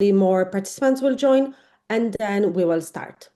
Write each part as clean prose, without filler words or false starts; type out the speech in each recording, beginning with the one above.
more participants will join, and then we will start.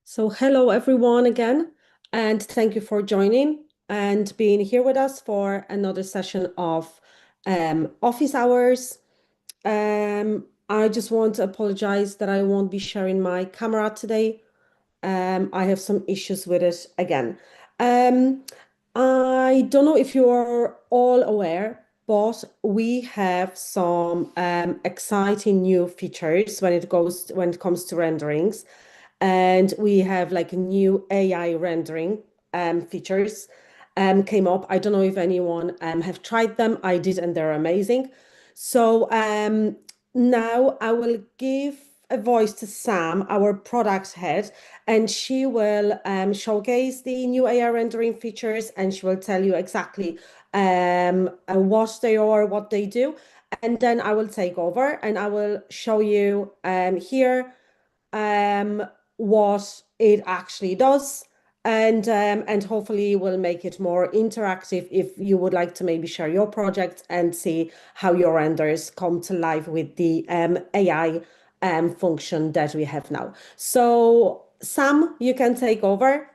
So hello everyone again, and thank you for joining and being here with us for another session of office hours. I just want to apologize that I won't be sharing my camera today. I have some issues with it again. Um, I don't know if you are all aware, but we have some exciting new features when it comes to renderings, and we have like new AI rendering features came up. I don't know if anyone have tried them. I did, and they're amazing. So now I will give a voice to Sam, our product head, and she will showcase the new AI rendering features, and she will tell you exactly what they are, what they do. And then I will take over and I will show you here um, what it actually does, and hopefully we'll make it more interactive if you would like to maybe share your project and see how your renders come to life with the AI function that we have now. So Sam, you can take over.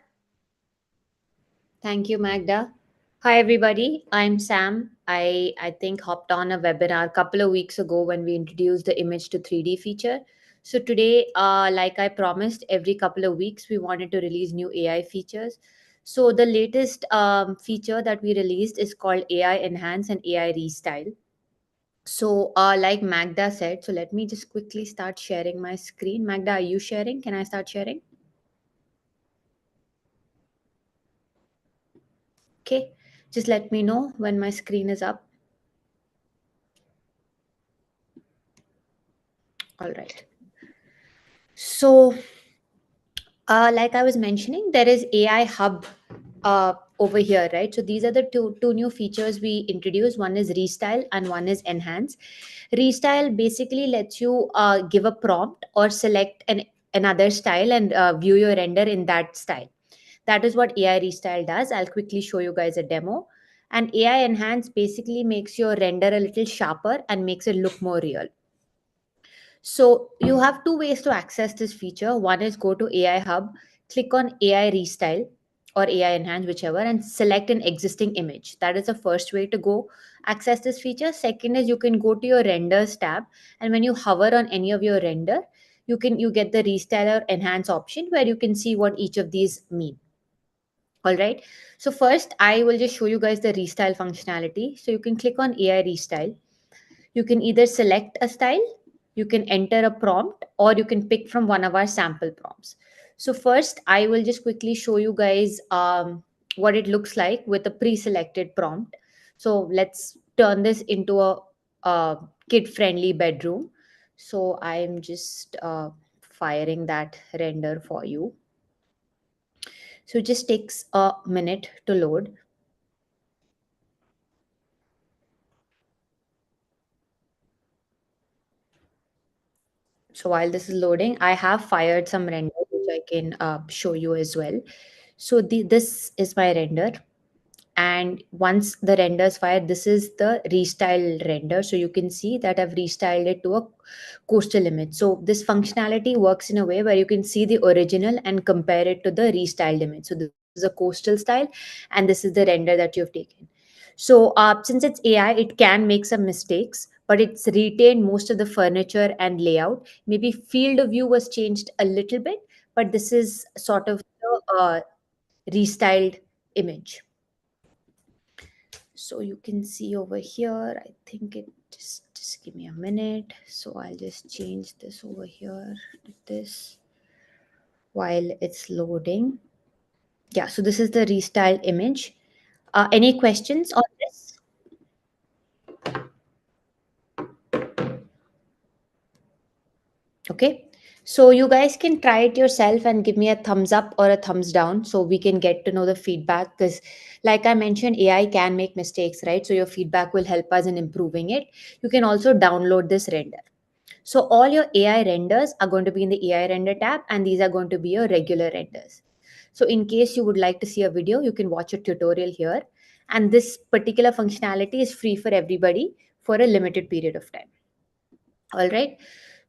Thank you, Magda. Hi, everybody. I'm Sam. I think hopped on a webinar a couple of weeks ago when we introduced the image to 3D feature. So today, like I promised, every couple of weeks we wanted to release new AI features. So the latest feature that we released is called AI Enhance and AI Restyle. So, like Magda said, so let me just quickly start sharing my screen. Magda, are you sharing? Can I start sharing? Okay, just let me know when my screen is up. All right. So, like I was mentioning, there is AI Hub over here, right? So these are the two new features we introduced. One is Restyle and one is Enhance. Restyle basically lets you give a prompt or select another style and view your render in that style. That is what AI Restyle does. I'll quickly show you guys a demo. And AI Enhance basically makes your render a little sharper and makes it look more real. So you have two ways to access this feature. One is go to AI Hub, click on AI Restyle or AI Enhance, whichever, and select an existing image. That is the first way to go access this feature. Second is you can go to your renders tab, and when you hover on any of your render, you get the Restyle or Enhance option where you can see what each of these mean. All right. So first, I will just show you guys the Restyle functionality. So you can click on AI Restyle. You can either select a style, you can enter a prompt, or you can pick from one of our sample prompts. So first, I will just quickly show you guys what it looks like with a pre-selected prompt. So let's turn this into a kid-friendly bedroom. So I'm just firing that render for you. So it just takes a minute to load. So while this is loading, I have fired some render which I can show you as well. So this is my render. And once the render is fired, this is the restyle render. So you can see that I've restyled it to a coastal image. So this functionality works in a way where you can see the original and compare it to the restyled image. So this is a coastal style, and this is the render that you've taken. So since it's AI, it can make some mistakes, but it's retained most of the furniture and layout. Maybe field of view was changed a little bit, but this is sort of the restyled image. So you can see over here, I think it just give me a minute. So I'll just change this over here to this while it's loading. Yeah, so this is the restyled image. Any questions on this? Okay. So you guys can try it yourself and give me a thumbs up or a thumbs down so we can get to know the feedback. Because, like I mentioned, AI can make mistakes, right? So your feedback will help us in improving it. You can also download this render. So all your AI renders are going to be in the AI render tab, and these are going to be your regular renders. So in case you would like to see a video, you can watch a tutorial here. And this particular functionality is free for everybody for a limited period of time. All right.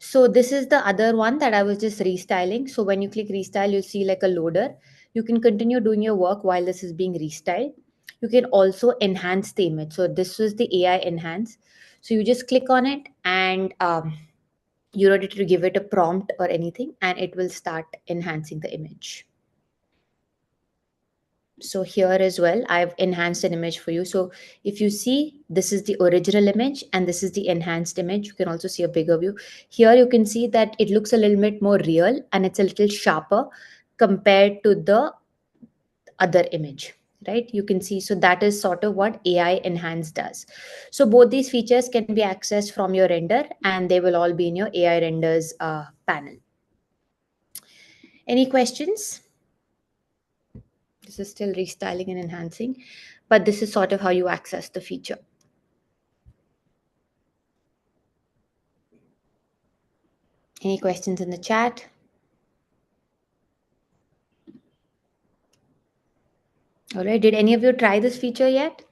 So this is the other one that I was just restyling. So when you click restyle, you'll see like a loader. You can continue doing your work while this is being restyled. You can also enhance the image. So this was the AI enhance. So you just click on it, and you don't need to give it a prompt or anything, and it will start enhancing the image. So here as well, I've enhanced an image for you. So if you see, this is the original image and this is the enhanced image. You can also see a bigger view. Here you can see that it looks a little bit more real and it's a little sharper compared to the other image, right? You can see, so that is sort of what AI enhance does. So both these features can be accessed from your render, and they will all be in your AI renders panel. Any questions? This is still restyling and enhancing, but this is sort of how you access the feature. Any questions in the chat? All right. Did any of you try this feature yet?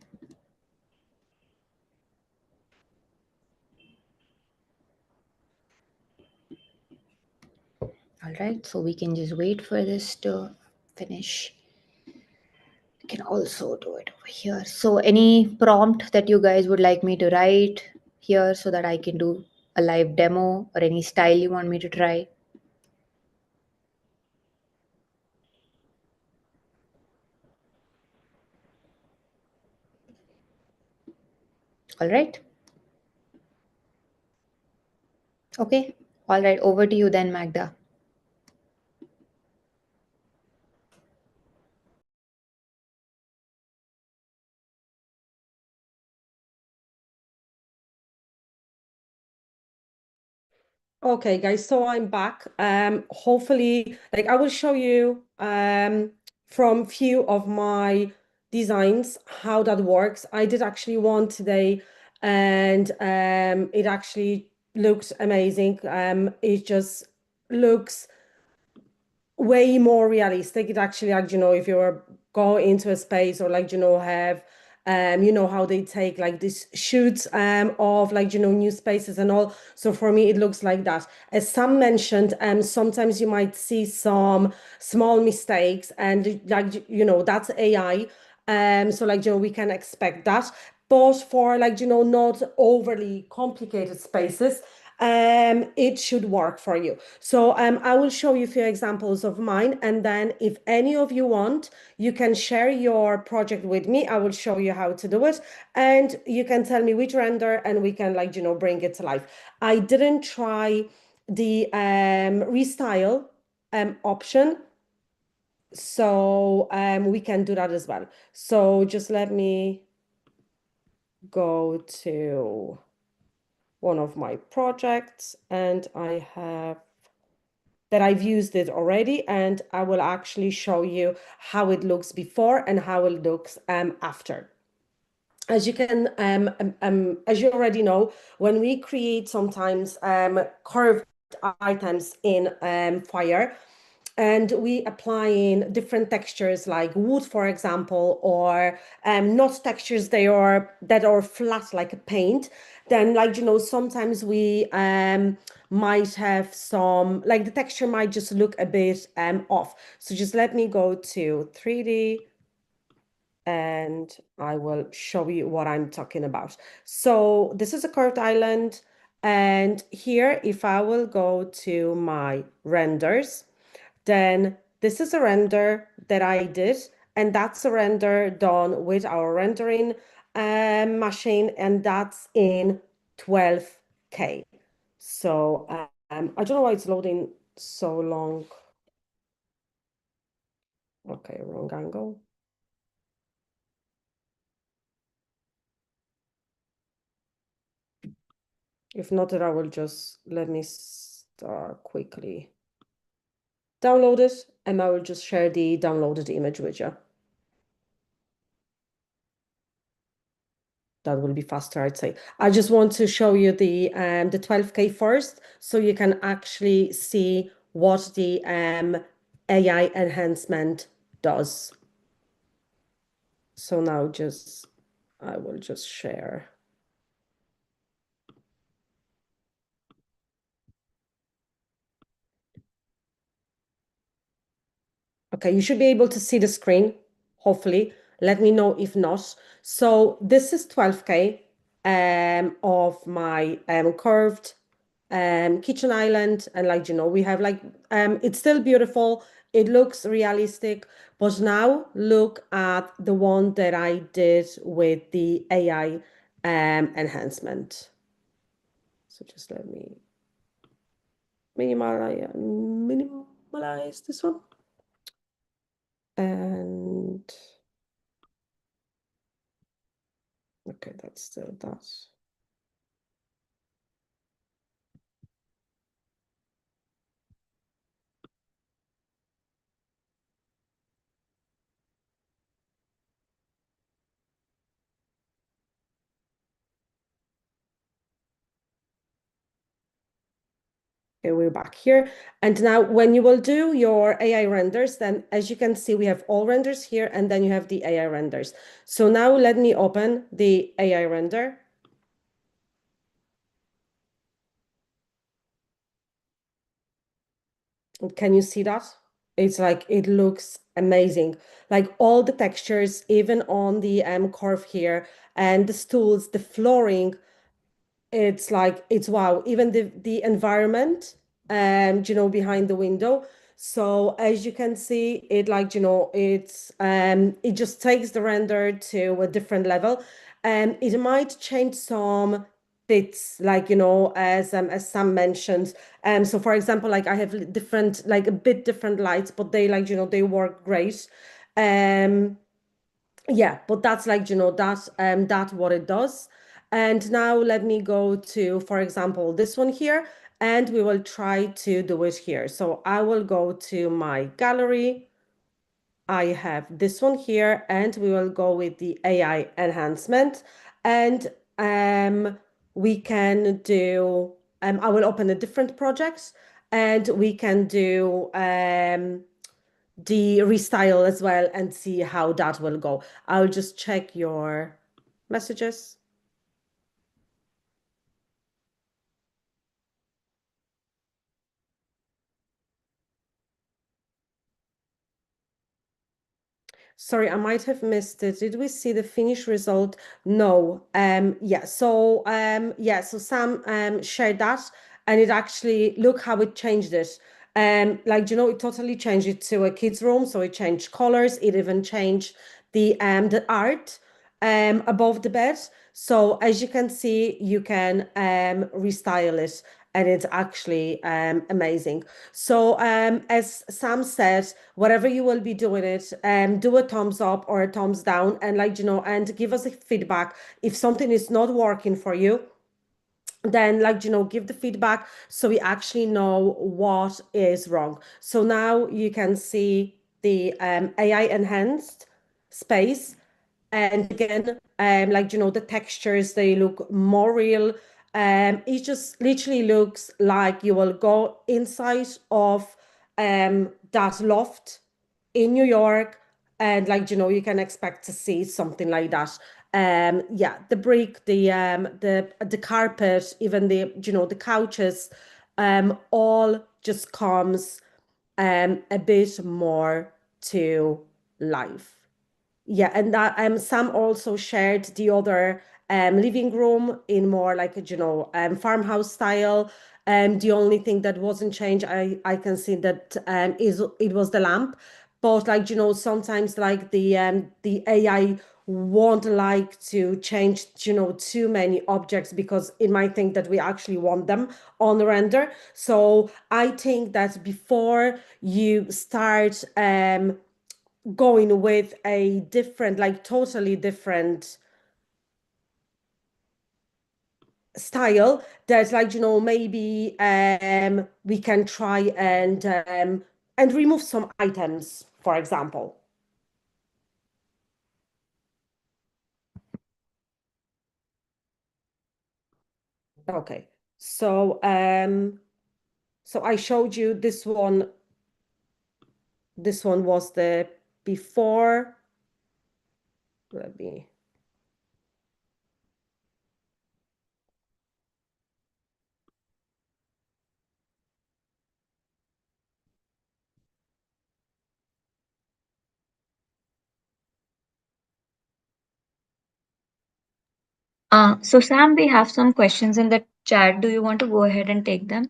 All right. So we can just wait for this to finish. You can also do it over here. So any prompt that you guys would like me to write here so that I can do a live demo, or any style you want me to try? All right. Okay. All right. Over to you then, Magda. Okay, guys, so I'm back. Hopefully, like I will show you from few of my designs how that works. I did actually one today, and it actually looks amazing. It just looks way more realistic. It actually, like, if you're go into a space, or like, have how they take like these shoots of like, new spaces and all. So for me, it looks like that. As Sam mentioned, sometimes you might see some small mistakes, and like, that's AI. So like, we can expect that. But for like, not overly complicated spaces, it should work for you. So I will show you a few examples of mine, and then if any of you want, you can share your project with me. I will show you how to do it, and you can tell me which render, and we can like, bring it to life. I didn't try the restyle option, so we can do that as well. So just let me go to one of my projects, and I have that I've used it already, and I will actually show you how it looks before and how it looks after. As you can, as you already know, when we create sometimes curved items in Foyr, and we apply in different textures like wood, for example, or not textures that are flat like a paint, then sometimes we might have some, like the texture might just look a bit off. So just let me go to 3D and I will show you what I'm talking about. So this is a curved island, and here if I will go to my renders, then this is a render that I did, and that's a render done with our rendering machine, and that's in 12K. So I don't know why it's loading so long. Okay, wrong angle. If not, then I will just let me start quickly. Download it, and I will just share the downloaded image with you. That will be faster, I'd say. I just want to show you the 12K first, so you can actually see what the AI enhancement does. So now I will just share. Okay, you should be able to see the screen, hopefully. Let me know if not. So this is 12K of my curved kitchen island, and we have it's still beautiful, it looks realistic, but now look at the one that I did with the AI enhancement. So just let me minimalize this one, and okay, that's still that. Okay, we're back here. And now when you will do your AI renders, then as you can see, we have all renders here, and then you have the AI renders. So now let me open the AI render. Can you see that? It's like, it looks amazing. Like all the textures, even on the curve here, and the stools, the flooring, it's like, it's wow. Even the environment behind the window. So as you can see, it it just takes the render to a different level, and it might change some bits, as Sam mentioned. So for example, like I have different, like a bit different lights, but they they work great. um yeah, but that's that's what it does. And now let me go to, for example, this one here, and we will try to do it here. So I will go to my gallery. I have this one here, and we will go with the AI enhancement, and we can do I will open a different project, and we can do the restyle as well and see how that will go. I'll just check your messages. Sorry, I might have missed it. Did we see the finished result? No. So Sam shared that, and it actually, look how it changed it. It totally changed it to a kid's room. So it changed colors. It even changed the art above the bed. So as you can see, you can restyle it, and it's actually amazing. So as Sam said, whatever you will be doing it, do a thumbs up or a thumbs down, and and give us a feedback. If something is not working for you, then give the feedback, so we actually know what is wrong. So now you can see the AI enhanced space, and again, the textures, they look more real. It just literally looks like you will go inside of that loft in New York, and like, you can expect to see something like that. Yeah, the brick, the carpet, even the couches, all just comes a bit more to life. Yeah, and that Sam also shared the other living room in more like a farmhouse style. The only thing that wasn't changed, I can see that is it was the lamp, but like sometimes like the AI won't like to change too many objects because it might think that we actually want them on render. So I think that before you start going with a different, like totally different style, there's like, maybe we can try and remove some items, for example. Okay. So I showed you this one. This one was the before. Let me So Sam, we have some questions in the chat. Do you want to go ahead and take them?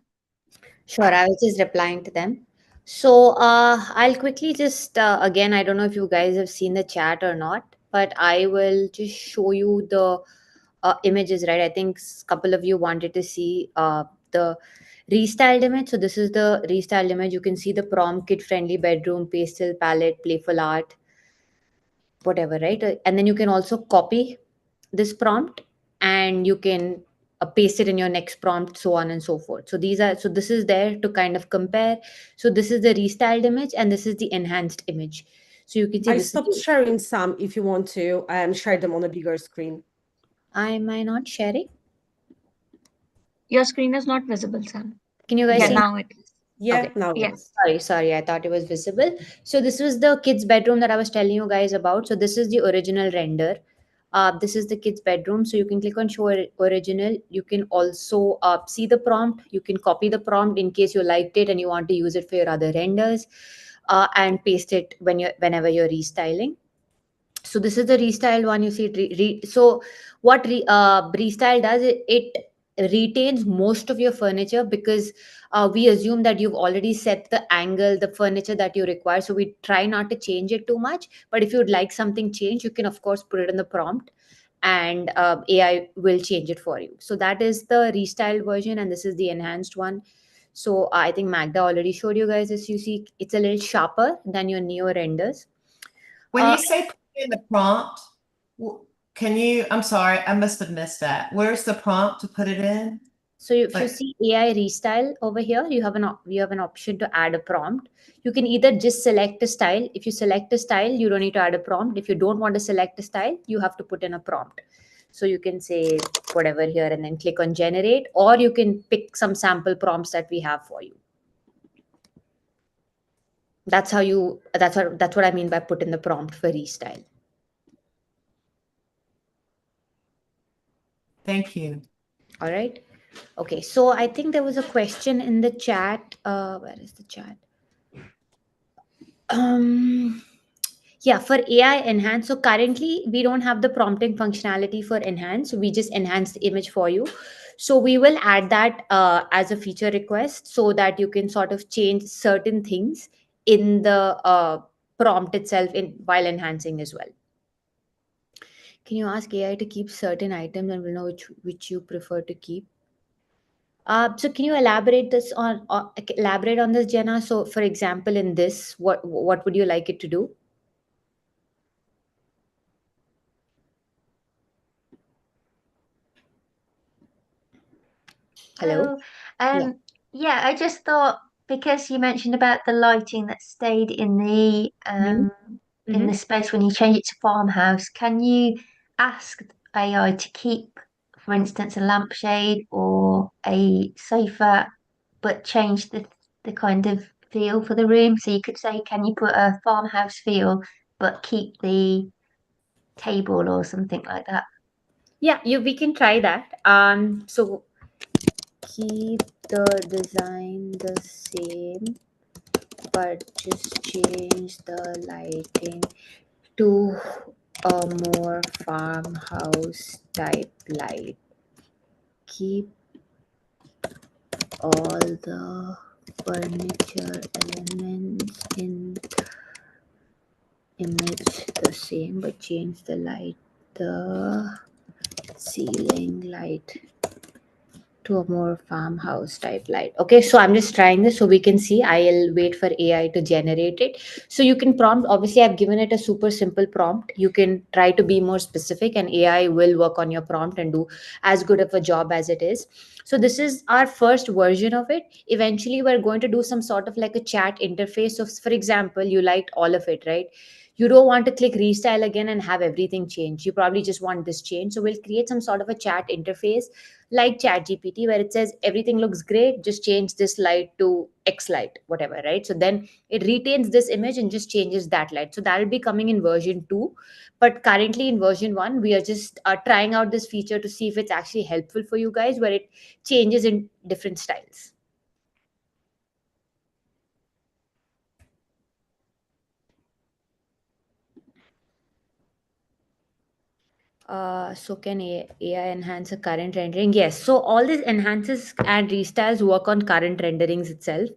Sure, I was just replying to them. So I'll quickly just again, I don't know if you guys have seen the chat or not, but I will just show you the images, right? I think a couple of you wanted to see the restyled image. So this is the restyled image. You can see the prompt, kid-friendly bedroom, pastel palette, playful art, whatever, right? And then you can also copy this prompt and you can paste it in your next prompt, so on and so forth. So this is there to kind of compare. So this is the restyled image and this is the enhanced image. So you can see I this is stopped sharing some if you want to share them on a bigger screen. Am I not sharing? Your screen is not visible, Sam. Can you guys Yeah, see? now it is. Yeah, Okay. now it Yeah. is. Sorry, I thought it was visible. So this was the kids' bedroom that I was telling you guys about. So this is the original render. This is the kids' bedroom. So you can click on show original. You can also see the prompt. You can copy the prompt in case you liked it and you want to use it for your other renders, and paste it whenever you're restyling. So this is the restyled one. You see it so what restyle does, it retains most of your furniture because we assume that you've already set the angle, the furniture that you require, so we try not to change it too much. But if you'd like something changed, you can of course put it in the prompt and AI will change it for you. So that is the restyled version and this is the enhanced one. So I think Magda already showed you guys this. You see it's a little sharper than your Neo renders. When you say put in the prompt, can you, I'm sorry, I must have missed that. Where's the prompt to put it in? So if you see AI restyle over here, you have an option to add a prompt. You can either just select a style. If you select a style, you don't need to add a prompt. If you don't want to select a style, you have to put in a prompt. So you can say whatever here and then click on generate, or you can pick some sample prompts that we have for you. That's what I mean by put in the prompt for restyle. Thank you. All right. Okay, so I think there was a question in the chat. Where is the chat? Yeah, for AI enhance. So currently we don't have the prompting functionality for enhance. We just enhance the image for you. So we will add that as a feature request so that you can sort of change certain things in the prompt itself while enhancing as well. Can you ask AI to keep certain items and we'll know which you prefer to keep? So can you elaborate elaborate on this, Jenna? So for example, in this, what would you like it to do? Hello? Yeah. Yeah, I just thought because you mentioned about the lighting that stayed in the in the space when you change it to farmhouse, can you ask AI to keep, for instance, a lampshade or a sofa, but change the kind of feel for the room. So you could say, can you put a farmhouse feel, but keep the table or something like that? Yeah, we can try that. So keep the design the same, but just change the lighting to a more farmhouse type light. Keep all the furniture elements in image the same, but change the ceiling light to a more farmhouse type light. Okay, so I'm just trying this so we can see. I'll wait for AI to generate it. So you can prompt, obviously, I've given it a super simple prompt. You can try to be more specific, and AI will work on your prompt and do as good of a job as it is. So this is our first version of it. Eventually, we're going to do some sort of like a chat interface. So, for example, you liked all of it, right? You don't want to click restyle again and have everything change. You probably just want this change. So we'll create some sort of a chat interface like chat gpt where it says everything looks great, just change this light to x light, whatever, right? So then it retains this image and just changes that light. So that'll be coming in version 2, but currently in version 1 we are just trying out this feature to see if it's actually helpful for you guys, where it changes in different styles. So can AI enhance a current rendering? Yes. So all these enhances and restyles work on current renderings itself.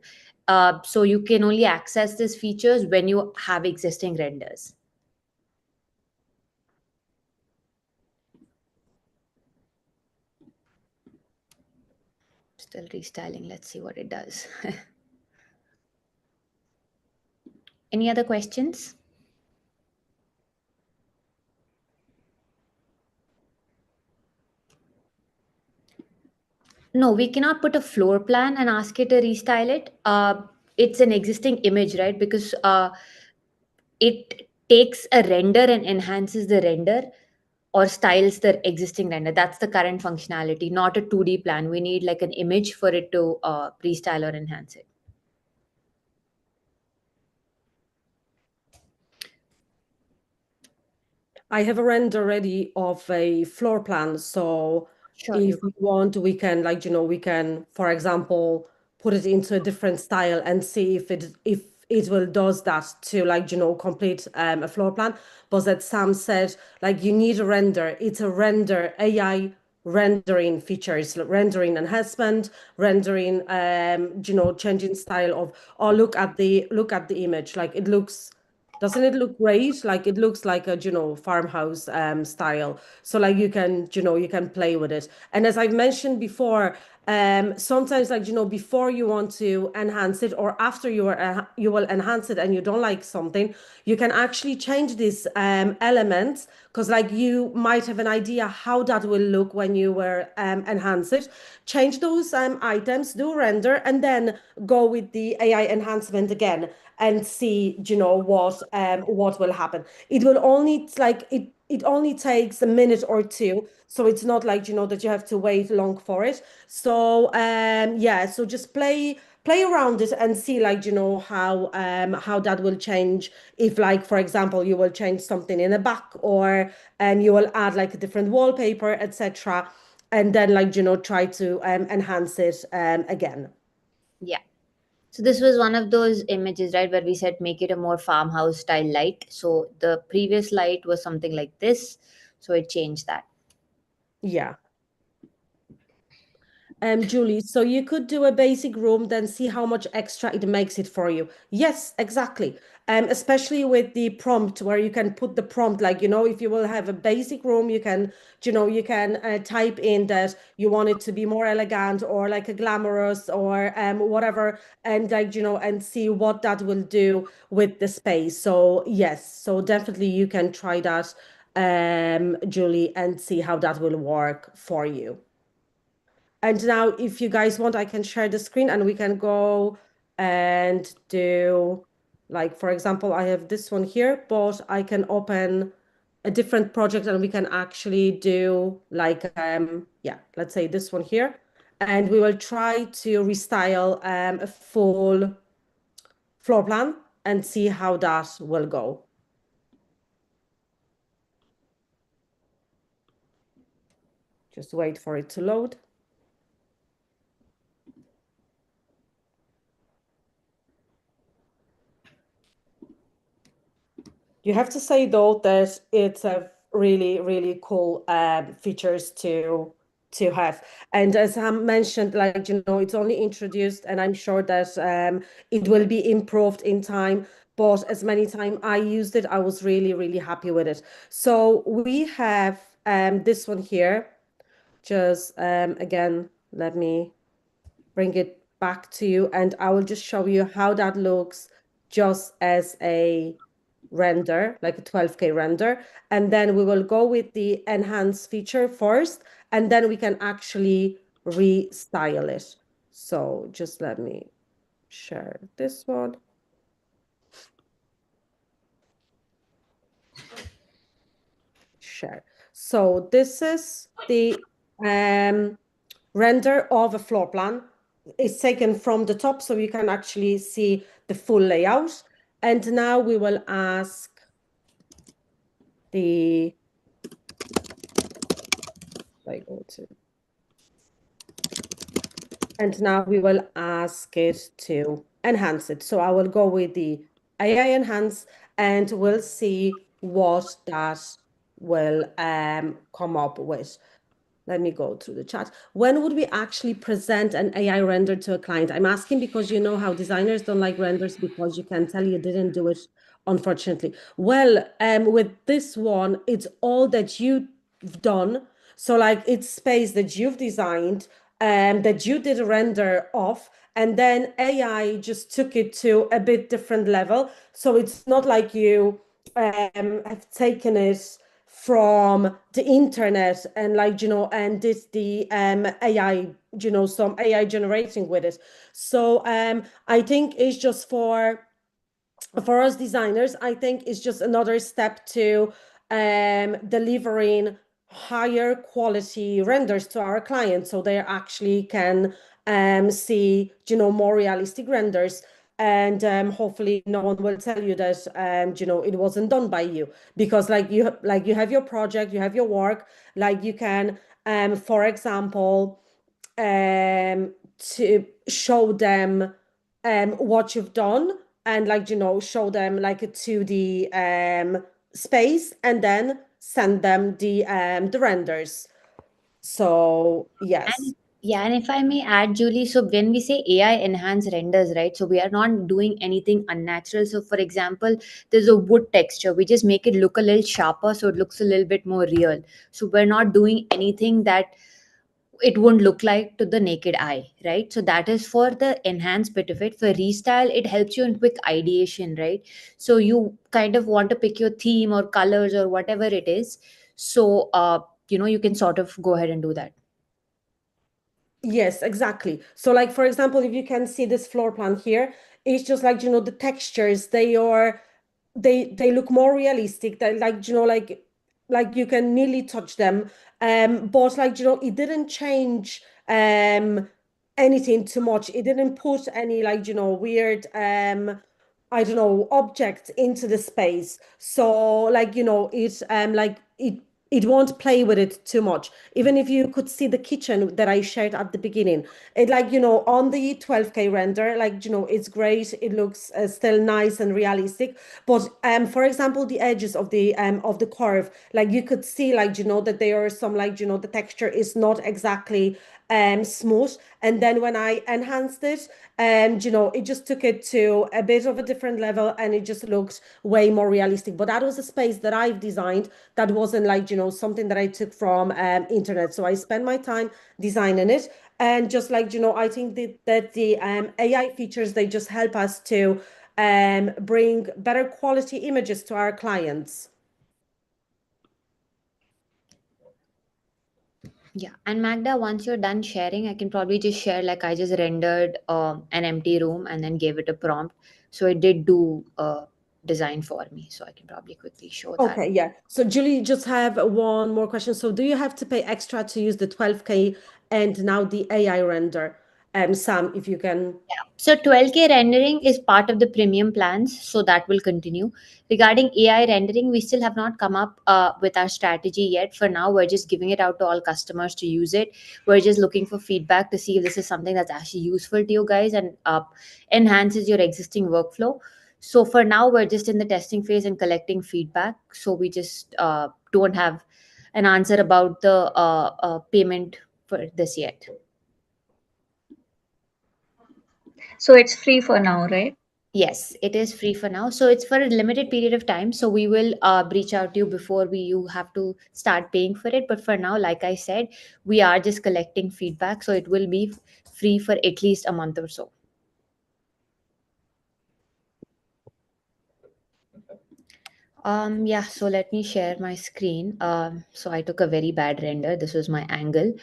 So you can only access these features when you have existing renders. Still restyling. Let's see what it does. Any other questions? No, we cannot put a floor plan and ask it to restyle it. It's an existing image, right? Because it takes a render and enhances the render or styles the existing render. That's the current functionality, not a 2D plan. We need like an image for it to restyle or enhance it. I have a render ready of a floor plan. So Sure. if we want, we can we can, for example, put it into a different style and see if it will does that to complete a floor plan. But as Sam said, you need a render. It's a render AI rendering features, rendering enhancement, rendering changing style of, oh, look at the image. It looks, doesn't it look great? It looks like a, farmhouse style. So you can play with it. And as I've mentioned before, sometimes before you want to enhance it or after you will enhance it and you don't like something, you can actually change these elements, because you might have an idea how that will look when you were enhance it. Change those items, do render, and then go with the AI enhancement again and see what will happen. It will only it only takes a minute or two, so it's not that you have to wait long for it. So yeah, so just play around it and see how that will change. If for example, you will change something in the back, or you will add a different wallpaper, etc., and then try to enhance it again. Yeah. So this was one of those images, right, where we said make it a more farmhouse style light. So the previous light was something like this. So it changed that. Yeah. Julie, so you could do a basic room, then see how much extra it makes it for you. Yes, exactly. Especially with the prompt, where you can put the prompt, if you will have a basic room, you can type in that you want it to be more elegant or like a glamorous or whatever, and and see what that will do with the space. So yes, so definitely you can try that, Julie, and see how that will work for you. And now, if you guys want, I can share the screen and we can go and do, for example, I have this one here, but I can open a different project and we can actually do yeah, let's say this one here. And we will try to restyle a full floor plan and see how that will go. Just wait for it to load. You have to say though that it's a really, really cool features to have. And as I mentioned, like, it's only introduced, and I'm sure that it will be improved in time. But as many times I used it, I was really, really happy with it. So we have this one here. Just again, let me bring it back to you, and I will just show you how that looks just as a render, like a 12K render. And then we will go with the enhance feature first, and then we can actually restyle it. So just let me share this one. Share. So this is the render of a floor plan. It's taken from the top, so you can actually see the full layout. And now we will ask the, like, go to, and now we will ask it to enhance it. So I will go with the AI enhance, and we'll see what that will come up with. Let me go through the chat. When would we actually present an AI render to a client? I'm asking because you know how designers don't like renders because you can tell you didn't do it, unfortunately. Well, with this one, it's all that you've done. So like it's space that you've designed, that you did a render of, and then AI just took it to a bit different level. So it's not like you have taken it from the internet and like, and did the AI, some AI generating with it. So I think it's just for us designers, I think it's just another step to delivering higher quality renders to our clients, so they actually can see, more realistic renders. And hopefully no one will tell you that it wasn't done by you, because like you have your project, you have your work, like you can for example to show them what you've done, and like show them like a 2D space, and then send them the renders. So yes. And yeah, and if I may add, Julie, so when we say AI enhanced renders, right? So we are not doing anything unnatural. So for example, there's a wood texture. We just make it look a little sharper so it looks a little bit more real. So we're not doing anything that it won't look like to the naked eye, right? So that is for the enhanced bit of it. For restyle, it helps you in quick ideation, right? So you kind of want to pick your theme or colors or whatever it is. So you can sort of go ahead and do that. Yes, exactly. So like, for example, if you can see this floor plan here, it's just like, the textures, they look more realistic. They like, like you can nearly touch them. But like, it didn't change anything too much. It didn't put any like, weird I don't know, objects into the space. So like, it's like it won't play with it too much. Even if you could see the kitchen that I shared at the beginning, it like, on the 12K render, like, it's great. It looks still nice and realistic. But for example, the edges of the curve, like you could see, like, that there are some, like, the texture is not exactly smooth. And then when I enhanced it, and it just took it to a bit of a different level, and it just looked way more realistic. But that was a space that I've designed, that wasn't like, something that I took from internet. So I spent my time designing it. And just like, I think that the AI features, they just help us to bring better quality images to our clients. Yeah, and Magda, once you're done sharing, I can probably just share, like I just rendered an empty room and then gave it a prompt. So it did do design for me. So I can probably quickly show that. Okay, yeah. So Julie, just have one more question. So do you have to pay extra to use the 12K and now the AI render? Sam, if you can. So 12K rendering is part of the premium plans, so that will continue. Regarding AI rendering, we still have not come up with our strategy yet. For now, we're just giving it out to all customers to use it. We're just looking for feedback to see if this is something that's actually useful to you guys and enhances your existing workflow. So for now, we're just in the testing phase and collecting feedback. So we just don't have an answer about the payment for this yet. So it's free for now, right? Yes, it is free for now. So it's for a limited period of time. So we will reach out to you before you have to start paying for it. But for now, like I said, we are just collecting feedback. So it will be free for at least a month or so. Yeah, so let me share my screen. So I took a very bad render. This was my angle.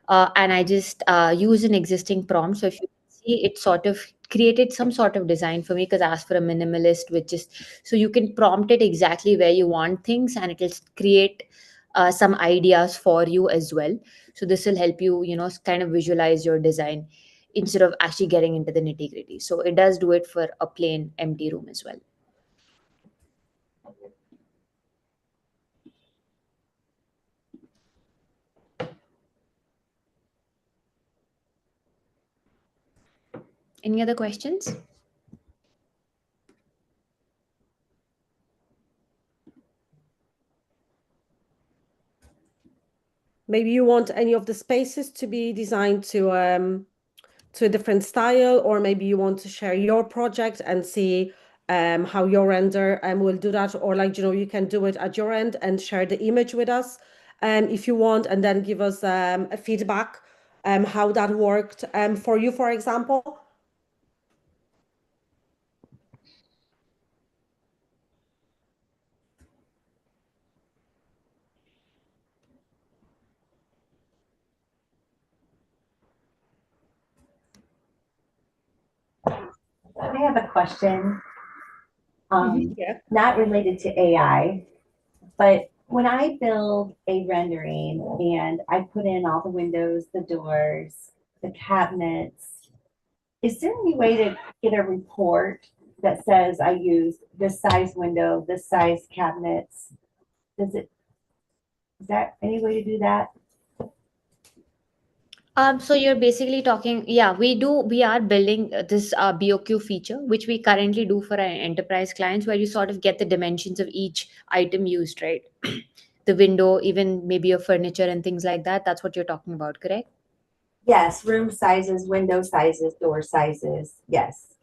And I just used an existing prompt. So if you see, it sort of created some sort of design for me because I asked for a minimalist, which is so you can prompt it exactly where you want things and it will create some ideas for you as well. So this will help you, kind of visualize your design instead of actually getting into the nitty gritty. So it does do it for a plain empty room as well. Any other questions? Maybe you want any of the spaces to be designed to a different style, or maybe you want to share your project and see how your render will do that, or you can do it at your end and share the image with us if you want, and then give us a feedback how that worked for you, for example. I have a question, Yeah. not related to AI, but when I build a rendering and I put in all the windows, the doors, the cabinets, is there any way to get a report that says I used this size window, this size cabinets? Is that any way to do that? So you're basically talking, yeah, we are building this BOQ feature, which we currently do for our enterprise clients, where you sort of get the dimensions of each item used, right? The window, even maybe your furniture and things like that. That's what you're talking about, correct? Yes, room sizes, window sizes, door sizes, yes.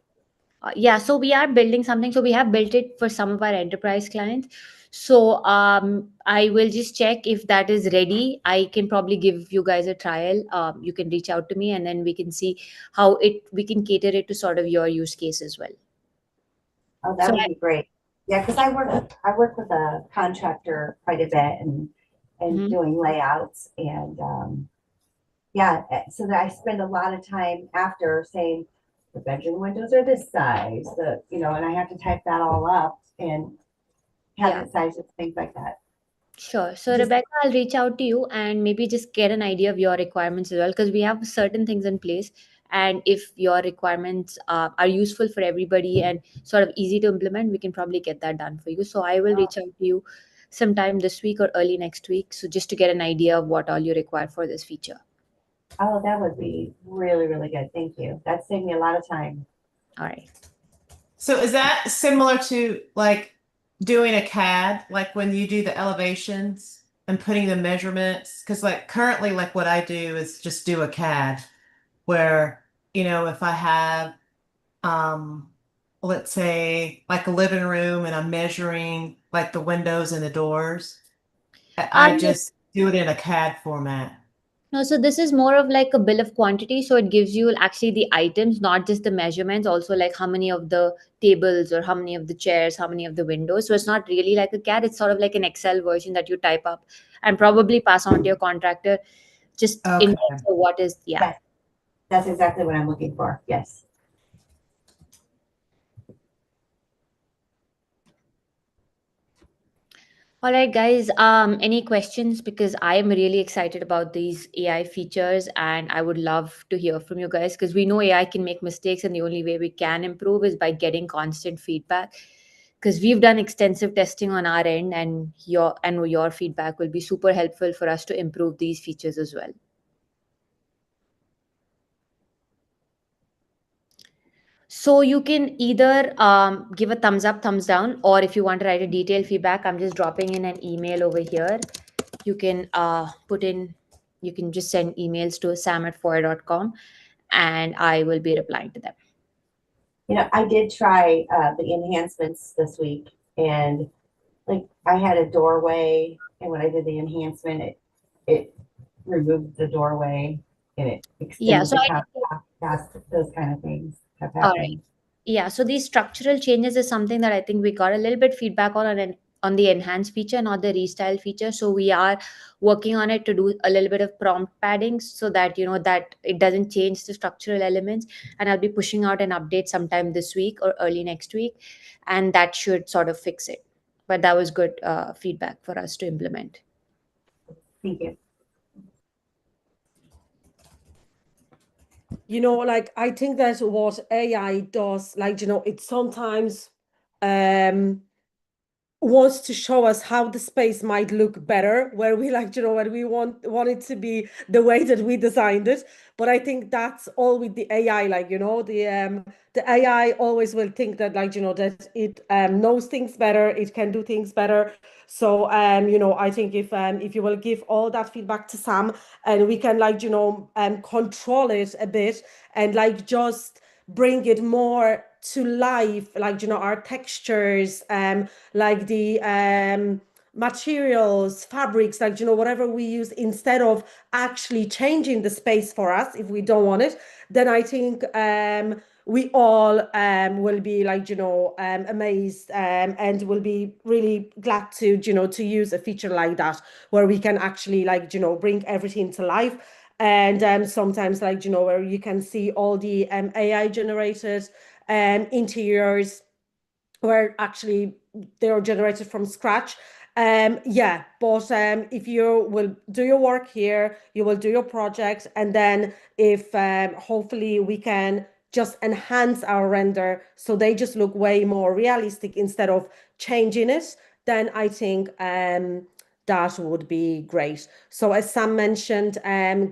Yeah, so we are building something. So we have built it for some of our enterprise clients. So I will just check if that is ready. I can probably give you guys a trial. You can reach out to me, and then we can see how we can cater it to sort of your use case as well. Oh, that would be great. Yeah, because I work with a contractor quite a bit and Mhm. doing layouts and yeah, so that I spend a lot of time after saying the bedroom windows are this size, and I have to type that all up and cabinet sizes, things like that. Sure. So, Just Rebecca, I'll reach out to you and maybe just get an idea of your requirements as well, because we have certain things in place. And if your requirements are useful for everybody and sort of easy to implement, we can probably get that done for you. So, I will reach out to you sometime this week or early next week. So, just to get an idea of what all you require for this feature. oh, that would be really, really good. Thank you. That saved me a lot of time. All right. So is that similar to like doing a CAD, like when you do the elevations and putting the measurements? Because like currently, like what I do is just do a CAD where, if I have, let's say like a living room and I'm measuring like the windows and the doors, I Um, just do it in a CAD format. No, so this is more of like a bill of quantity. So it gives you actually the items, not just the measurements, also like how many of the tables or how many of the chairs, how many of the windows. So it's not really like a CAD, it's sort of like an Excel version that you type up and probably pass on to your contractor just in Okay. terms of what is, yeah. Yes, that's exactly what I'm looking for. Yes. All right, guys. Any questions? Because I am really excited about these AI features, and I would love to hear from you guys because we know AI can make mistakes, and the only way we can improve is by getting constant feedback. Because we've done extensive testing on our end, and your feedback will be super helpful for us to improve these features as well. So you can either give a thumbs up, thumbs down, or if you want to write a detailed feedback, I'm just dropping in an email over here. You can you can just send emails to sam@foyr.com and I will be replying to them. I did try the enhancements this week, and like I had a doorway, and when I did the enhancement, it removed the doorway and it Yeah, extended so the I couch past those kind of things have all right. happened. Yeah, so these structural changes is something that I think we got a little bit feedback on the enhance feature, not the restyle feature. So we are working on it to do a little bit of prompt padding so that that it doesn't change the structural elements. And I'll be pushing out an update sometime this week or early next week, and that should sort of fix it. But that was good feedback for us to implement. Thank you. Like I think that what AI does, like, it sometimes wants to show us how the space might look better, where we like, when we want it to be the way that we designed it. But I think that's all with the AI, like, the AI always will think that, like, that it knows things better, it can do things better. So I think if you will give all that feedback to Sam, and we can, like, control it a bit, and like just bring it more to life, like, our textures, like the materials, fabrics, like, whatever we use, instead of actually changing the space for us if we don't want it, then I think we all will be, like, amazed, and will be really glad to, to use a feature like that, where we can actually, like, bring everything to life. And sometimes, like, where you can see all the AI generated interiors, where actually they are generated from scratch. Yeah, but if you will do your work here, you will do your project, and then if hopefully we can just enhance our render so they just look way more realistic instead of changing it, then I think that would be great. So as Sam mentioned,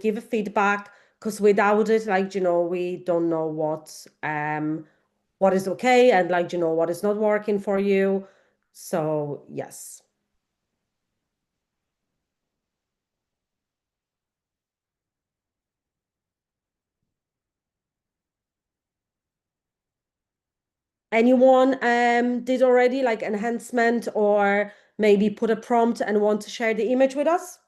give a feedback, because without it, like, we don't know what is okay, and, like, what is not working for you. So yes. Anyone did already, like, enhancement, or maybe put a prompt and want to share the image with us?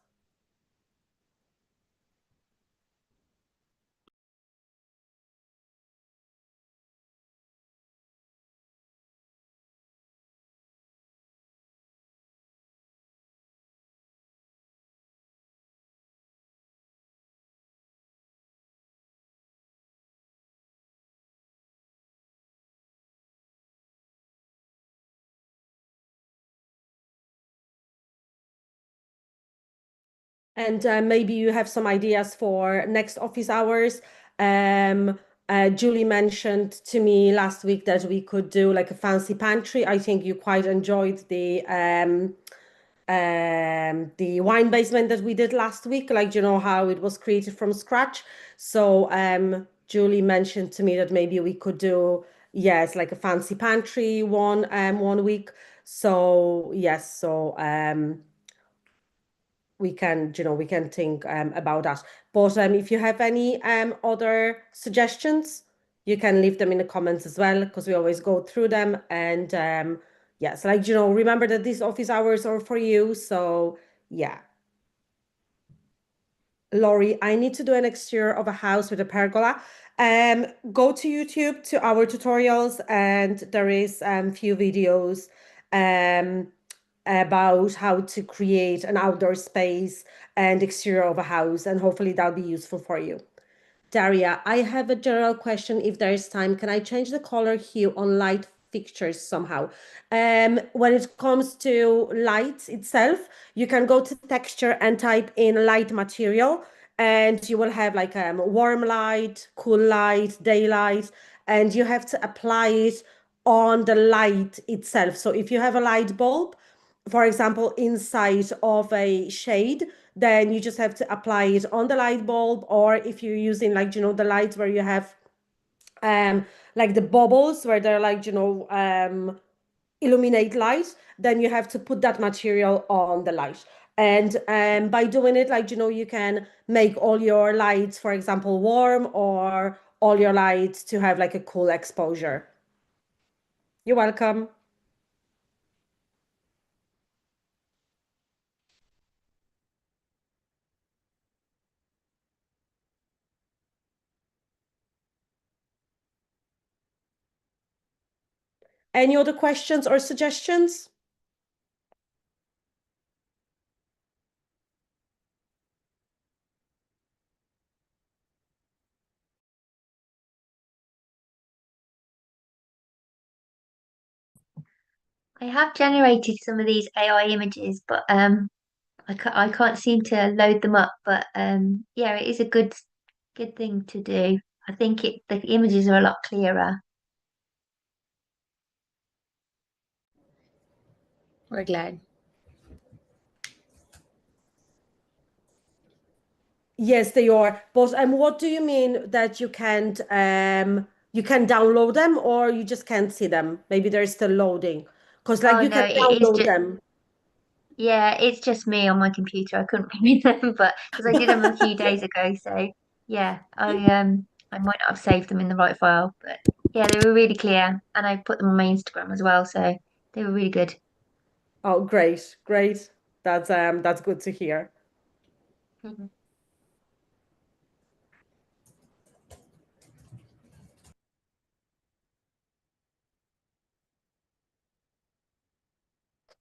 And maybe you have some ideas for next office hours. Julie mentioned to me last week that we could do like a fancy pantry. I think you quite enjoyed the wine basement that we did last week, like, how it was created from scratch. So Julie mentioned to me that maybe we could do, yes, like a fancy pantry one week. So yes, so we can, we can think about that. But if you have any other suggestions, you can leave them in the comments as well, because we always go through them. And yes, like, remember that these office hours are for you. So yeah. Laurie, I need to do an exterior of a house with a pergola. Go to YouTube to our tutorials, and there is few videos about how to create an outdoor space and exterior of a house, and hopefully that'll be useful for you. Daria, I have a general question. If there is time, can I change the color hue on light fixtures somehow. When it comes to light itself, you can go to texture and type in light material, and you will have like warm light, cool light, daylight, and you have to apply it on the light itself. So if you have a light bulb, for example, inside of a shade, then you just have to apply it on the light bulb. Or if you're using like, you know, the lights where you have like the bubbles where they're like, you know, illuminate light, then you have to put that material on the light. And by doing it, like, you know, you can make all your lights, for example, warm, or all your lights to have like a cool exposure. You're welcome. Any other questions or suggestions? I have generated some of these AI images, but I can't seem to load them up. But yeah, it is a good thing to do. I think the images are a lot clearer. We're glad. Yes, they are. But what do you mean that you can't you can download them, or you just can't see them? Maybe they're still loading. Because like Oh you no, can it is download just them. yeah, it's just me on my computer. I couldn't read them, but because I did them a few days ago, so yeah, I might not have saved them in the right file, but yeah, they were really clear, and I put them on my Instagram as well, so they were really good. Oh, great, great. That's good to hear. Mhm.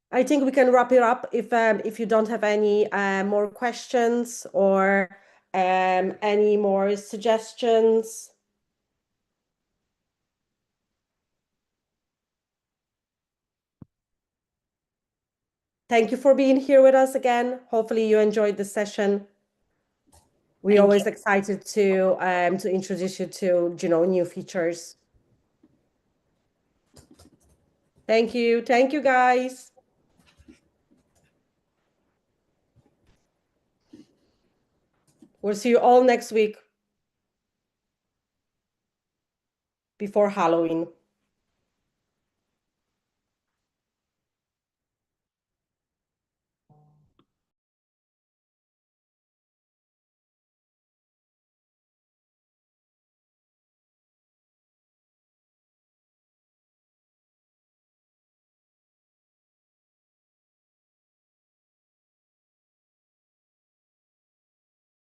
I think we can wrap it up if you don't have any more questions or any more suggestions. Thank you for being here with us again. Hopefully you enjoyed the session. We're Thank always you. excited to introduce you to, you know, new features. Thank you. Thank you, guys. We'll see you all next week before Halloween.